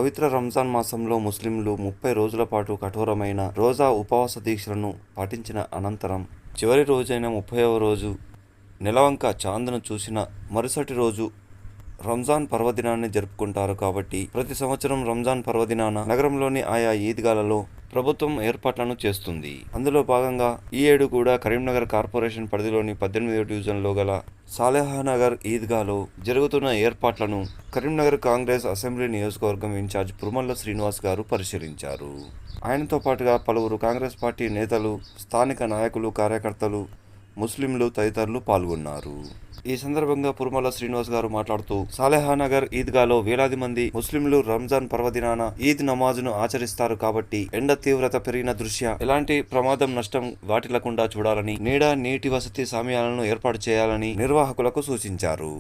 పవిత్ర రంజాన్ మాసంలో ముస్లింలు 30 రోజుల పాటు కఠోరమైన రోజా ఉపవాస దీక్షలను పాటించిన అనంతరం చివరి రోజైన 30వ రోజు నెలవంక చాంద్ను చూసిన మరుసటి రోజు రంజాన్ పర్వదినాన్ని జరుపుకుంటారు. కాబట్టి ప్రతి సంవత్సరం రంజాన్ పర్వదినాన నగరంలోని ఆయా ఈద్గాలలో ప్రభుత్వం ఏర్పాట్లను చేస్తుంది. అందులో భాగంగా ఈ ఏడు కూడా కరీంనగర్ కార్పొరేషన్ పరిధిలోని 18వ డివిజన్లో గల సాలెహానగర్ ఈద్గాలో జరుగుతున్న ఏర్పాట్లను కరీంనగర్ కాంగ్రెస్ అసెంబ్లీ నియోజకవర్గం ఇన్ఛార్జ్ పురుమల్ల శ్రీనివాస్ గారు పరిశీలించారు. ఆయనతో పాటుగా పలువురు కాంగ్రెస్ పార్టీ నేతలు, స్థానిక నాయకులు, కార్యకర్తలు, ముస్లింలు తదితరులు పాల్గొన్నారు. ఈ సందర్భంగా పురుమల్ల శ్రీనివాస్ గారు మాట్లాడుతూ, సాలెహానగర్ ఈద్గాలో వేలాది మంది ముస్లింలు రంజాన్ పర్వదినాన ఈద్ నమాజును ఆచరిస్తారు. కాబట్టి ఎండ తీవ్రత పెరిగిన దృష్ట్యా ఎలాంటి ప్రమాదం, నష్టం వాటిల్లకుండా చూడాలని నీడ, నీటి వసతి సమయాలను ఏర్పాటు చేయాలని నిర్వాహకులకు సూచించారు.